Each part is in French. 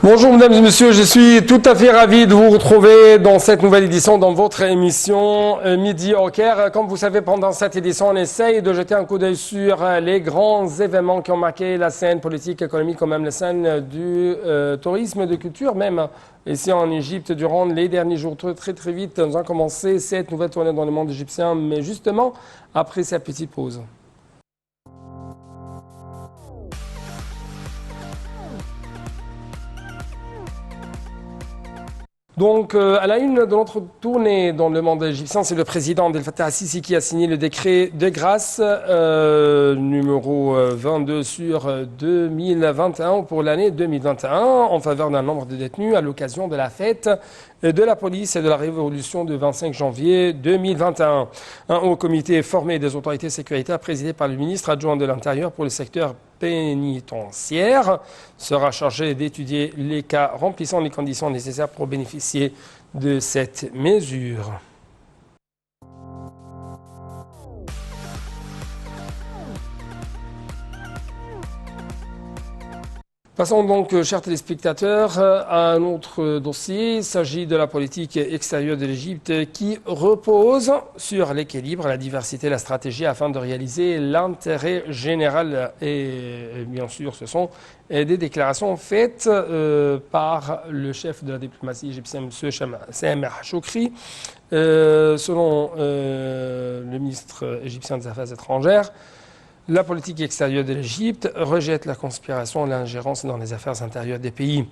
Bonjour mesdames et messieurs, je suis tout à fait ravi de vous retrouver dans cette nouvelle édition, dans votre émission Midi au Caire. Comme vous savez, pendant cette édition, on essaye de jeter un coup d'œil sur les grands événements qui ont marqué la scène politique, économique, ou même la scène du tourisme, de culture même. Ici en Égypte, durant les derniers jours, très vite, nous avons commencé cette nouvelle tournée dans le monde égyptien, mais justement après cette petite pause. Donc, à la une de notre tournée dans le monde égyptien, c'est le président Abdel Fattah al-Sisi qui a signé le décret de grâce numéro 22 sur 2021 pour l'année 2021 en faveur d'un nombre de détenus à l'occasion de la fête de la police et de la révolution du 25 janvier 2021. Un haut comité formé des autorités sécuritaires présidé par le ministre adjoint de l'Intérieur pour le secteur pénitentiaire sera chargé d'étudier les cas remplissant les conditions nécessaires pour bénéficier de cette mesure. Passons donc, chers téléspectateurs, à un autre dossier. Il s'agit de la politique extérieure de l'Égypte qui repose sur l'équilibre, la diversité, la stratégie afin de réaliser l'intérêt général. Et bien sûr, ce sont des déclarations faites par le chef de la diplomatie égyptienne, M. Samer Choukri. Selon le ministre égyptien des Affaires étrangères, la politique extérieure de l'Égypte rejette la conspiration et l'ingérence dans les affaires intérieures des pays.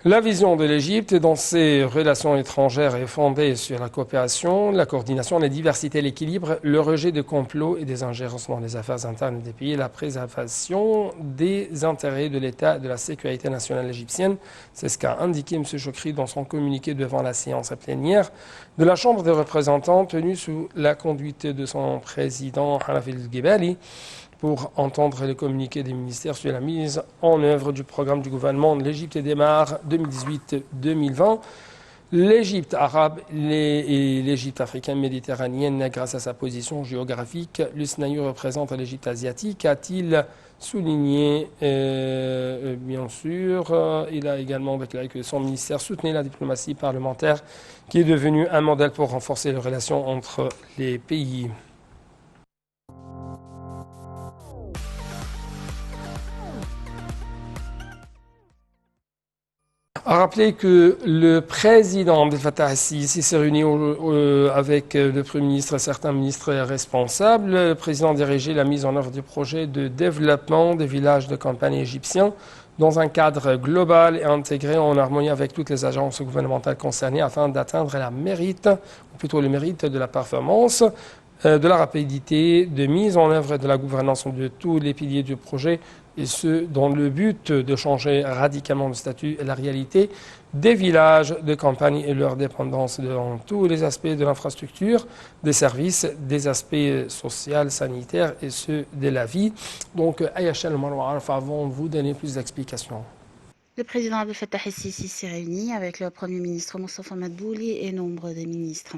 La vision de l'Égypte dans ses relations étrangères est fondée sur la coopération, la coordination, la diversité, l'équilibre, le rejet des complots et des ingérences dans les affaires internes des pays et la préservation des intérêts de l'État et de la sécurité nationale égyptienne. C'est ce qu'a indiqué M. Choukri dans son communiqué devant la séance plénière de la Chambre des représentants tenue sous la conduite de son président Hanaf El-Ghebali, pour entendre les communiqués des ministères sur la mise en œuvre du programme du gouvernement de l'Égypte démarre 2018-2020. L'Égypte arabe et l'Égypte africaine méditerranéenne, grâce à sa position géographique, le SNAIU représente l'Égypte asiatique, a-t-il souligné, bien sûr. Il a également déclaré que son ministère soutenait la diplomatie parlementaire qui est devenue un modèle pour renforcer les relations entre les pays. À rappeler que le président Abdel Fattah al-Sisi s'est réuni avec le Premier ministre et certains ministres responsables. Le président a dirigé la mise en œuvre du projet de développement des villages de campagne égyptiens dans un cadre global et intégré en harmonie avec toutes les agences gouvernementales concernées afin d'atteindre le mérite de la performance, de la rapidité de mise en œuvre de la gouvernance de tous les piliers du projet, et ce, dans le but de changer radicalement le statut et la réalité des villages de campagne et leur dépendance dans tous les aspects de l'infrastructure, des services, des aspects sociaux, sanitaires et ceux de la vie. Donc, Ayachel Marouarf, avant de vous donner plus d'explications. Le président Abdel Fattah el-Sisi s'est réuni avec le Premier ministre Moustapha Madbouli et nombre de ministres.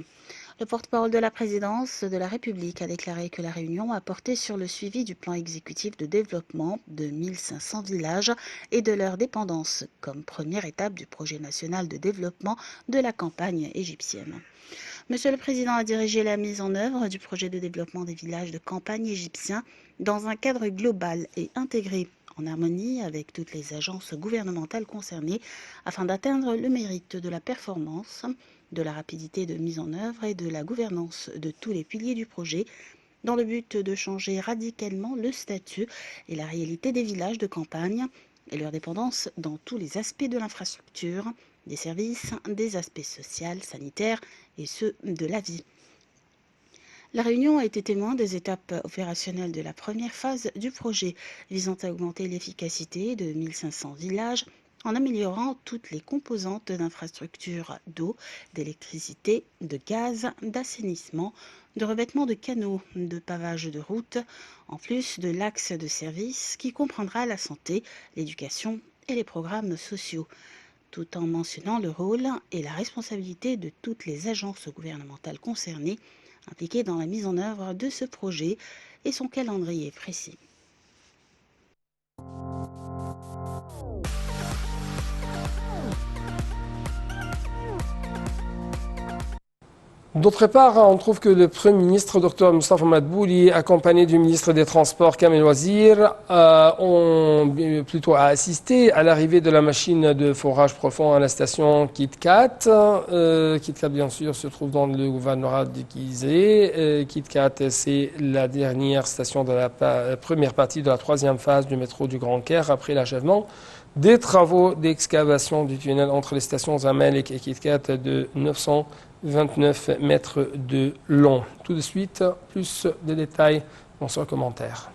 Le porte-parole de la présidence de la République a déclaré que la réunion a porté sur le suivi du plan exécutif de développement de 1500 villages et de leur dépendance comme première étape du projet national de développement de la campagne égyptienne. Monsieur le Président a dirigé la mise en œuvre du projet de développement des villages de campagne égyptiens dans un cadre global et intégré en harmonie avec toutes les agences gouvernementales concernées afin d'atteindre le mérite de la performance, de la rapidité de mise en œuvre et de la gouvernance de tous les piliers du projet dans le but de changer radicalement le statut et la réalité des villages de campagne et leur dépendance dans tous les aspects de l'infrastructure, des services, des aspects sociaux, sanitaires et ceux de la vie. La réunion a été témoin des étapes opérationnelles de la première phase du projet visant à augmenter l'efficacité de 1500 villages en améliorant toutes les composantes d'infrastructures d'eau, d'électricité, de gaz, d'assainissement, de revêtement de canaux, de pavage de routes, en plus de l'axe de service qui comprendra la santé, l'éducation et les programmes sociaux, tout en mentionnant le rôle et la responsabilité de toutes les agences gouvernementales concernées impliquées dans la mise en œuvre de ce projet et son calendrier précis. D'autre part, on trouve que le Premier ministre, Dr Moustapha Madbouli, accompagné du ministre des Transports, Kamel Wazir, a assisté à l'arrivée de la machine de forage profond à la station KitKat. KitKat, bien sûr, se trouve dans le gouvernorat de Gizeh. KitKat, c'est la dernière station de la première partie de la troisième phase du métro du Grand Caire après l'achèvement des travaux d'excavation du tunnel entre les stations Zamalek et KitKat de 929 mètres de long. Tout de suite, plus de détails dans ce commentaire.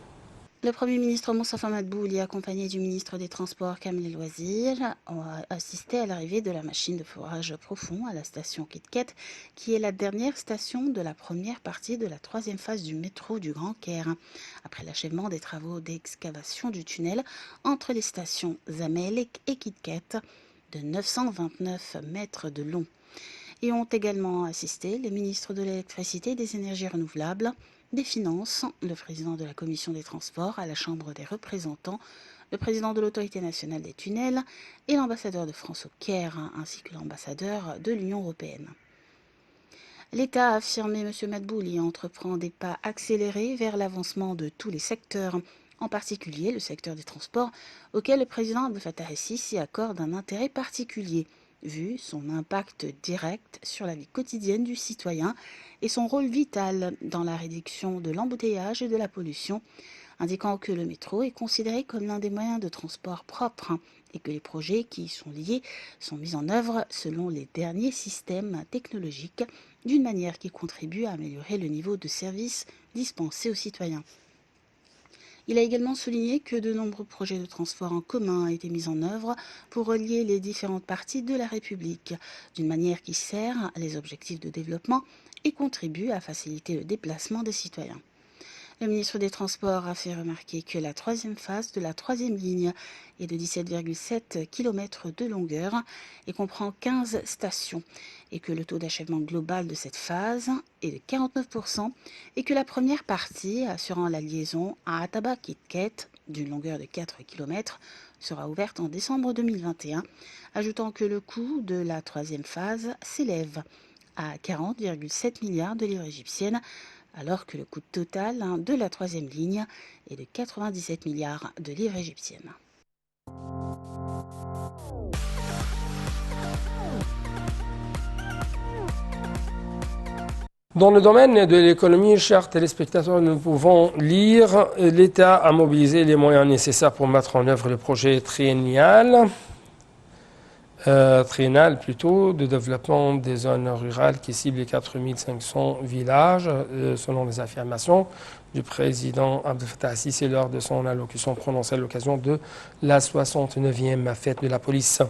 Le Premier ministre Moustapha Madbouli, accompagné du ministre des Transports Kamel El Wazir, a assisté à l'arrivée de la machine de forage profond à la station KitKat, qui est la dernière station de la première partie de la troisième phase du métro du Grand Caire, après l'achèvement des travaux d'excavation du tunnel entre les stations Zamalek et KitKat de 929 mètres de long. Et ont également assisté les ministres de l'électricité et des énergies renouvelables, des Finances, le président de la Commission des Transports à la Chambre des représentants, le président de l'Autorité nationale des tunnels et l'ambassadeur de France au Caire, ainsi que l'ambassadeur de l'Union européenne. L'État, a affirmé M. Madbouli, entreprend des pas accélérés vers l'avancement de tous les secteurs, en particulier le secteur des transports, auquel le président Abdel Fattah el-Sisi accorde un intérêt particulier, vu son impact direct sur la vie quotidienne du citoyen et son rôle vital dans la réduction de l'embouteillage et de la pollution, indiquant que le métro est considéré comme l'un des moyens de transport propres et que les projets qui y sont liés sont mis en œuvre selon les derniers systèmes technologiques d'une manière qui contribue à améliorer le niveau de service dispensé aux citoyens. Il a également souligné que de nombreux projets de transport en commun ont été mis en œuvre pour relier les différentes parties de la République, d'une manière qui sert les objectifs de développement et contribue à faciliter le déplacement des citoyens. Le ministre des Transports a fait remarquer que la troisième phase de la troisième ligne est de 17,7 km de longueur et comprend 15 stations et que le taux d'achèvement global de cette phase est de 49% et que la première partie assurant la liaison à Attaba-KitKat d'une longueur de 4 km sera ouverte en décembre 2021, ajoutant que le coût de la troisième phase s'élève à 40,7 milliards de livres égyptiennes, alors que le coût total de la troisième ligne est de 97 milliards de livres égyptiennes. Dans le domaine de l'économie, chers téléspectateurs, nous pouvons lire « L'État a mobilisé les moyens nécessaires pour mettre en œuvre le projet triennal de développement des zones rurales qui cible les 4500 villages, selon les affirmations du président Abdel Fattah el-Sisi lors de son allocution prononcée à l'occasion de la 69e fête de la police.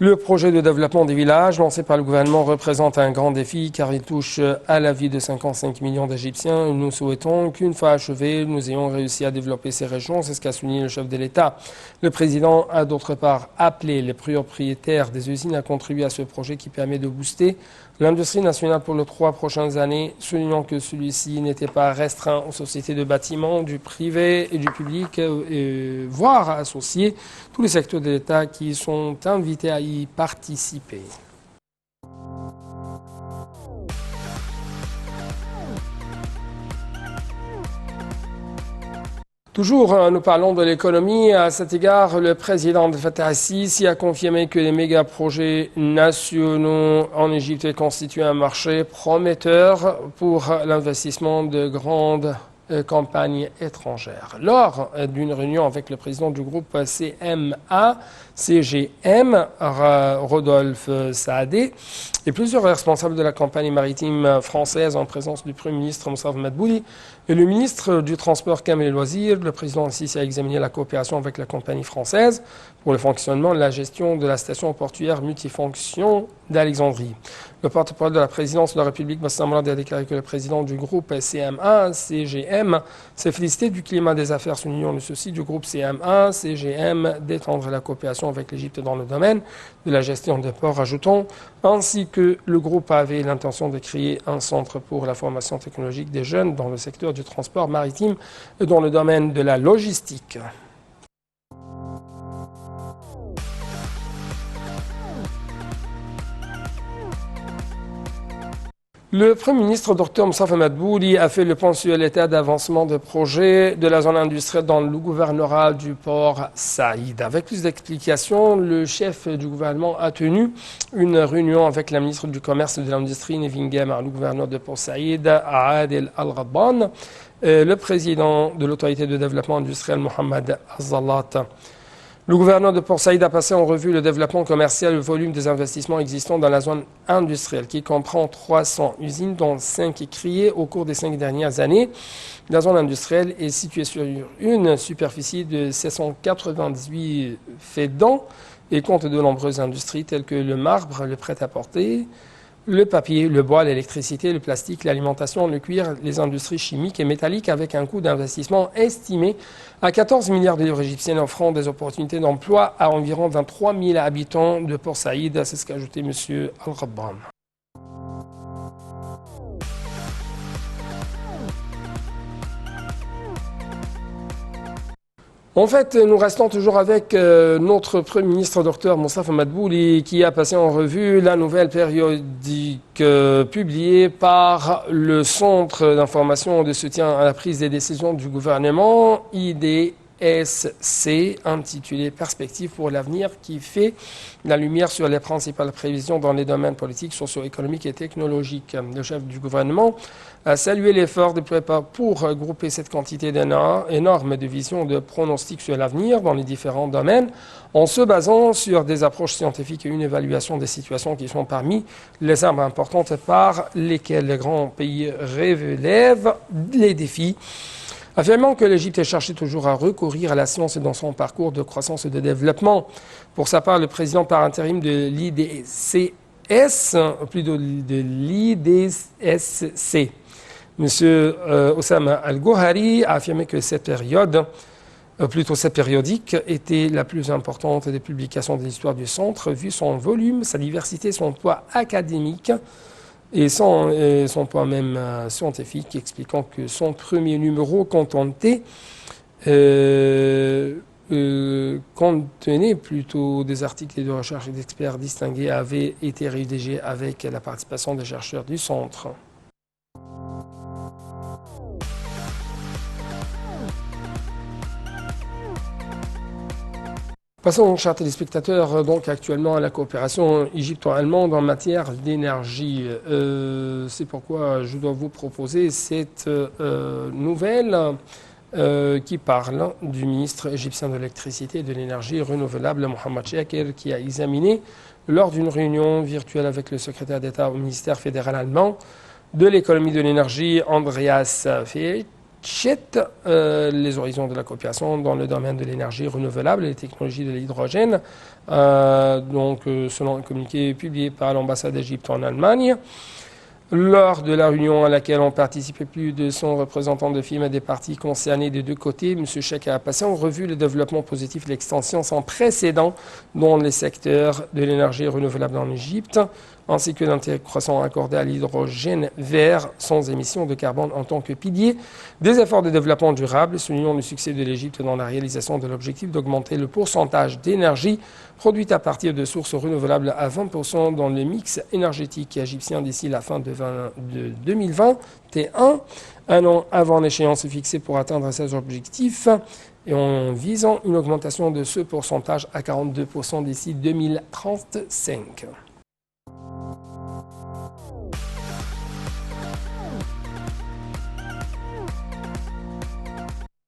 Le projet de développement des villages lancé par le gouvernement représente un grand défi car il touche à la vie de 55 millions d'Égyptiens. Nous souhaitons qu'une fois achevé, nous ayons réussi à développer ces régions. C'est ce qu'a souligné le chef de l'État. Le président a d'autre part appelé les propriétaires des usines à contribuer à ce projet qui permet de booster l'industrie nationale pour les 3 prochaines années, soulignant que celui-ci n'était pas restreint aux sociétés de bâtiments, du privé et du public, voire associer tous les secteurs de l'État qui sont invités à y participer. Toujours, nous parlons de l'économie. À cet égard, le président Abdel Fattah el-Sisi a confirmé que les méga-projets nationaux en Égypte constituent un marché prometteur pour l'investissement de grandes campagnes étrangères. Lors d'une réunion avec le président du groupe CGM, Rodolphe Saadé, et plusieurs responsables de la compagnie maritime française en présence du Premier ministre Moustapha Madbouli et le ministre du Transport Kamel El Wazir, le président Sisi a examiné la coopération avec la compagnie française pour le fonctionnement et la gestion de la station portuaire multifonction d'Alexandrie. Le porte-parole de la présidence de la République, Bassam Mourad, a déclaré que le président du groupe CGM s'est félicité du climat des affaires soulignant le souci du groupe CGM d'étendre la coopération avec l'Égypte dans le domaine de la gestion des ports, ajoutant ainsi que le groupe avait l'intention de créer un centre pour la formation technologique des jeunes dans le secteur du transport maritime et dans le domaine de la logistique. Le Premier ministre Dr Moustapha Madbouli a fait le point sur l'état d'avancement de projet de la zone industrielle dans le gouvernorat du port Saïd. Avec plus d'explications, le chef du gouvernement a tenu une réunion avec la ministre du Commerce et de l'Industrie, Nevingem, le gouverneur de Port Saïd, Adel Al-Ghadban, le président de l'autorité de développement industriel, Mohamed Azzalat. Le gouverneur de Port Saïd a passé en revue le développement commercial et le volume des investissements existants dans la zone industrielle, qui comprend 300 usines, dont 5 créées au cours des 5 dernières années. La zone industrielle est située sur une superficie de 798 faits et compte de nombreuses industries telles que le marbre, le prêt-à-porter, le papier, le bois, l'électricité, le plastique, l'alimentation, le cuir, les industries chimiques et métalliques, avec un coût d'investissement estimé à 14 milliards de livres égyptiennes, offrant des opportunités d'emploi à environ 23 000 habitants de Port Saïd. C'est ce qu'a ajouté M. Al-Ghadban. En fait, nous restons toujours avec notre Premier ministre, Dr Moustapha Madbouli, qui a passé en revue la nouvelle périodique publiée par le Centre d'information de soutien à la prise des décisions du gouvernement, IDSC, intitulée Perspectives pour l'avenir, qui fait la lumière sur les principales prévisions dans les domaines politiques, socio-économiques et technologiques. Le chef du gouvernement a salué l'effort déployé pour grouper cette quantité énorme de visions de pronostics sur l'avenir dans les différents domaines, en se basant sur des approches scientifiques et une évaluation des situations qui sont parmi les armes importantes par lesquelles les grands pays relèvent les défis, affirmant que l'Égypte cherchait toujours à recourir à la science dans son parcours de croissance et de développement. Pour sa part, le président par intérim de l'IDSC, plutôt de l'IDSC, M. Oussama Al-Gouhari, a affirmé que cette périodique était la plus importante des publications de l'histoire du centre, vu son volume, sa diversité, son poids académique et son poids même scientifique, expliquant que son premier numéro contenait plutôt des articles de recherche et d'experts distingués, avaient été rédigés avec la participation des chercheurs du centre. Passons, chers téléspectateurs, donc actuellement à la coopération égypto-allemande en matière d'énergie. C'est pourquoi je dois vous proposer cette nouvelle qui parle du ministre égyptien de l'électricité et de l'énergie renouvelable, Mohamed Shakir, qui a examiné lors d'une réunion virtuelle avec le secrétaire d'État au ministère fédéral allemand de l'économie de l'énergie, Andreas Fitch, les horizons de la coopération dans le domaine de l'énergie renouvelable et les technologies de l'hydrogène, selon un communiqué publié par l'ambassade d'Égypte en Allemagne. Lors de la réunion à laquelle ont participé plus de 100 représentants de firmes et des parties concernées des deux côtés, M. Shakir a passé en revue le développement positif et l'extension sans précédent dans les secteurs de l'énergie renouvelable en Égypte, ainsi que l'intérêt croissant accordé à l'hydrogène vert sans émissions de carbone en tant que pilier des efforts de développement durable, soulignant le succès de l'Égypte dans la réalisation de l'objectif d'augmenter le pourcentage d'énergie produite à partir de sources renouvelables à 20% dans le mix énergétique égyptien d'ici la fin de 2021, un an avant l'échéance fixée pour atteindre ces objectifs, et en visant une augmentation de ce pourcentage à 42% d'ici 2035.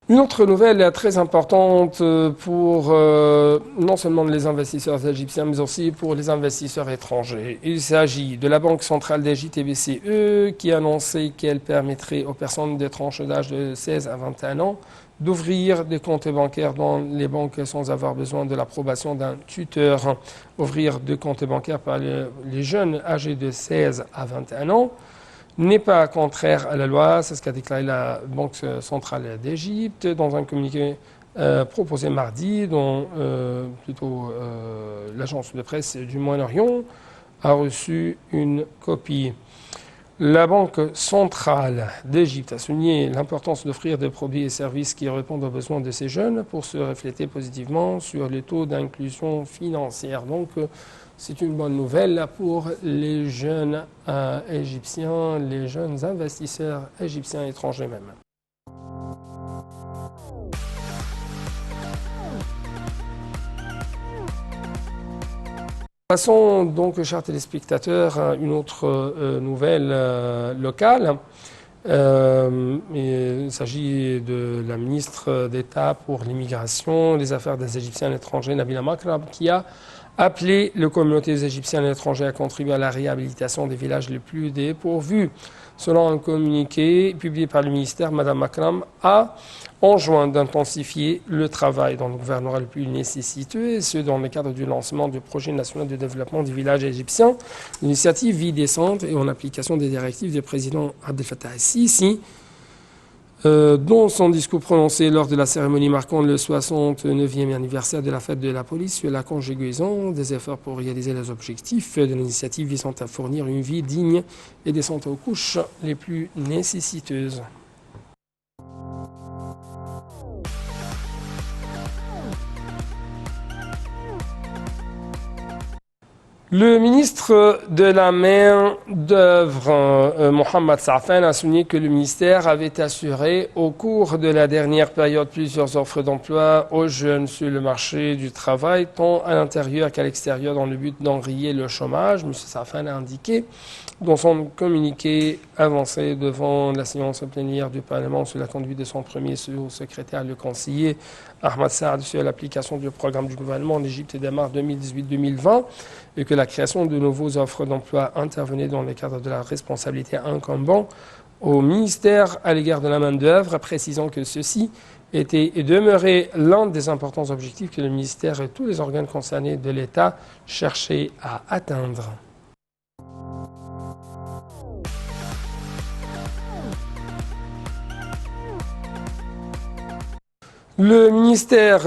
Une autre nouvelle très importante pour non seulement les investisseurs égyptiens, mais aussi pour les investisseurs étrangers. Il s'agit de la Banque centrale d'Égypte et BCE qui a annoncé qu'elle permettrait aux personnes de tranche d'âge de 16 à 21 ans d'ouvrir des comptes bancaires dans les banques sans avoir besoin de l'approbation d'un tuteur. Ouvrir des comptes bancaires par les jeunes âgés de 16 à 21 ans n'est pas contraire à la loi, c'est ce qu'a déclaré la Banque centrale d'Égypte dans un communiqué proposé mardi, dont l'agence de presse du Moyen-Orient a reçu une copie. La Banque centrale d'Égypte a souligné l'importance d'offrir des produits et services qui répondent aux besoins de ces jeunes pour se refléter positivement sur les taux d'inclusion financière. Donc, c'est une bonne nouvelle pour les jeunes égyptiens, les jeunes investisseurs égyptiens étrangers même. Passons donc, chers téléspectateurs, à une autre nouvelle locale. Il s'agit de la ministre d'État pour l'immigration, les affaires des Égyptiens à l'étranger, Nabila Makrab, qui a appelé les communautés égyptiennes à l'étranger à contribuer à la réhabilitation des villages les plus dépourvus. Selon un communiqué publié par le ministère, Mme Makram a enjoint d'intensifier le travail dans le gouvernorat le plus nécessiteux, et ce dans le cadre du lancement du projet national de développement du village égyptien. L'initiative vit décente et en application des directives du président Abdel Fattah el-Sisi. Dans son discours prononcé lors de la cérémonie marquant le 69e anniversaire de la fête de la police, sur la conjugaison des efforts pour réaliser les objectifs de l'initiative visant à fournir une vie digne et décente aux couches les plus nécessiteuses. Le ministre de la Main-d'œuvre, Mohamed Safan, a souligné que le ministère avait assuré au cours de la dernière période plusieurs offres d'emploi aux jeunes sur le marché du travail, tant à l'intérieur qu'à l'extérieur, dans le but d'enrayer le chômage. M. Safan a indiqué dans son communiqué avancé devant la séance plénière du Parlement sous la conduite de son premier sous-secrétaire, le conseiller Ahmad Saad, sur l'application du programme du gouvernement en Égypte dès mars 2018-2020, et que la création de nouveaux offres d'emploi intervenait dans le cadre de la responsabilité incombant au ministère à l'égard de la main-d'œuvre, précisant que ceci était et demeurait l'un des importants objectifs que le ministère et tous les organes concernés de l'État cherchaient à atteindre. Le ministère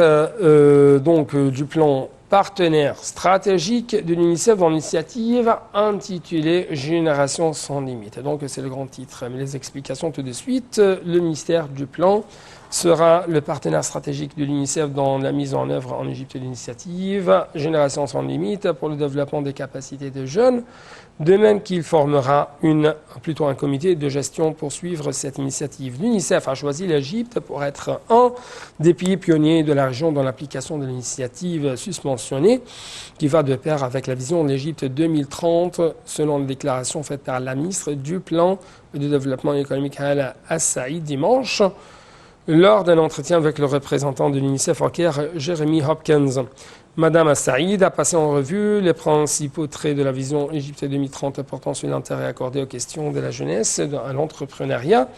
du plan partenaire stratégique de l'UNICEF dans l'initiative intitulée Génération sans limite. Donc c'est le grand titre. Mais les explications tout de suite. Le ministère du plan sera le partenaire stratégique de l'UNICEF dans la mise en œuvre en Égypte de l'initiative Génération sans limite pour le développement des capacités des jeunes. De même qu'il formera un comité de gestion pour suivre cette initiative. L'UNICEF a choisi l'Égypte pour être un des pays pionniers de la région dans l'application de l'initiative susmentionnée, qui va de pair avec la vision de l'Égypte 2030, selon la déclaration faite par la ministre du Plan de développement économique Hala As-Saïd dimanche, lors d'un entretien avec le représentant de l'UNICEF au Caire, Jeremy Hopkins. Madame As-Saïd a passé en revue les principaux traits de la vision Égypte 2030 portant sur l'intérêt accordé aux questions de la jeunesse, à l'entrepreneuriat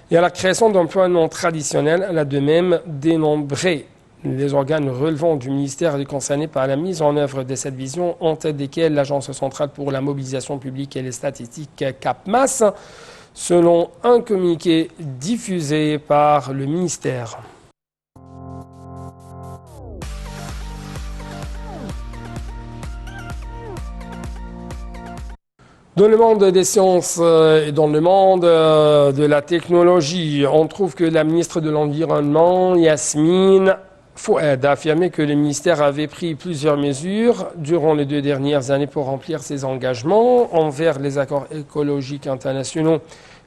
et à la création d'emplois non traditionnels. Elle a de même dénombré les organes relevant du ministère concernés par la mise en œuvre de cette vision, en tête desquels l'Agence centrale pour la mobilisation publique et les statistiques CAPMAS, selon un communiqué diffusé par le ministère. Dans le monde des sciences et dans le monde de la technologie, on trouve que la ministre de l'Environnement, Yasmine Fouad, a affirmé que le ministère avait pris plusieurs mesures durant les 2 dernières années pour remplir ses engagements envers les accords écologiques internationaux.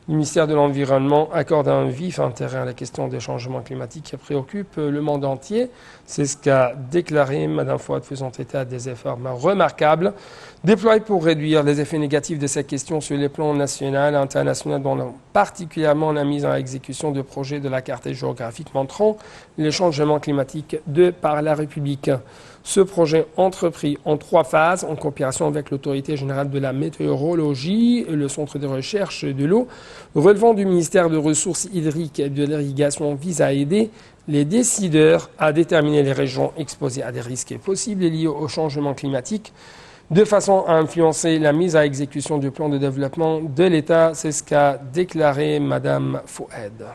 Le ministère de l'Environnement accorde un vif intérêt à la question des changements climatiques qui préoccupe le monde entier. C'est ce qu'a déclaré Mme Fouad, faisant état des efforts remarquables déployés pour réduire les effets négatifs de cette question sur les plans national et international, dont particulièrement la mise en exécution de projets de la carte géographique montrant les changements climatiques par la République. Ce projet, entrepris en 3 phases, en coopération avec l'Autorité générale de la météorologie et le Centre de recherche de l'eau, relevant du ministère des Ressources hydriques et de l'irrigation, vise à aider les décideurs à déterminer les régions exposées à des risques possibles liés au changement climatique, de façon à influencer la mise à exécution du plan de développement de l'État. C'est ce qu'a déclaré Mme Fouad.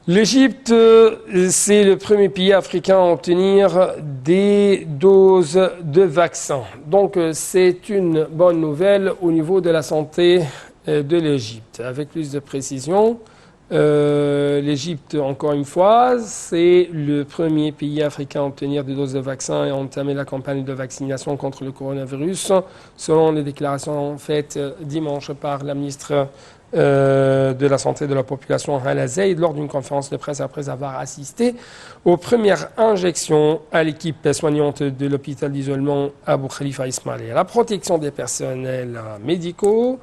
L'Égypte, c'est le premier pays africain à obtenir des doses de vaccins. Donc, c'est une bonne nouvelle au niveau de la santé de l'Égypte. Avec plus de précision, l'Égypte, encore une fois, c'est le premier pays africain à obtenir des doses de vaccins et à entamer la campagne de vaccination contre le coronavirus, selon les déclarations faites dimanche par la ministre de la santé de la population Hala Zeid lors d'une conférence de presse après avoir assisté aux premières injections à l'équipe soignante de l'hôpital d'isolement Abu Khalifa Ismail. La protection des personnels médicaux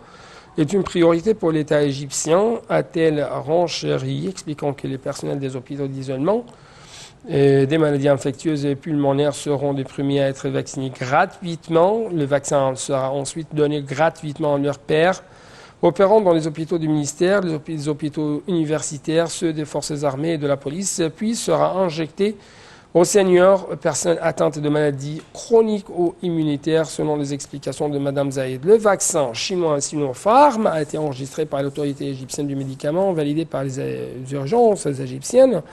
est une priorité pour l'État égyptien, a-t-elle renchéri, expliquant que les personnels des hôpitaux d'isolement des maladies infectieuses et pulmonaires seront les premiers à être vaccinés gratuitement. Le vaccin sera ensuite donné gratuitement à leurs pairs opérant dans les hôpitaux du ministère, les hôpitaux universitaires, ceux des forces armées et de la police, puis sera injecté aux seniors, personnes atteintes de maladies chroniques ou immunitaires, selon les explications de Mme Zaïd. Le vaccin chinois Sinopharm a été enregistré par l'autorité égyptienne du médicament, validé par les urgences égyptiennes,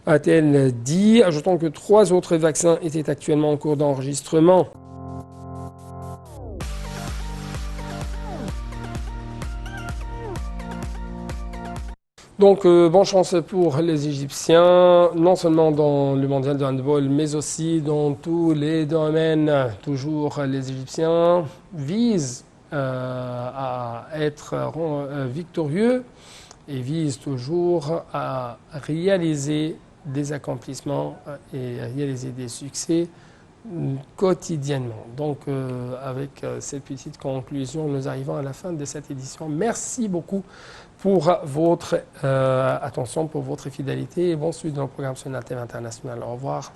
a-t-elle dit, ajoutant que 3 autres vaccins étaient actuellement en cours d'enregistrement. Donc, bonne chance pour les Égyptiens, non seulement dans le mondial de handball, mais aussi dans tous les domaines. Toujours, les Égyptiens visent à être victorieux et visent toujours à réaliser des accomplissements et réaliser des succès quotidiennement. Donc, avec cette petite conclusion, nous arrivons à la fin de cette édition. Merci beaucoup pour votre attention, pour votre fidélité et bon suite dans le programme sur la TV internationale. Au revoir.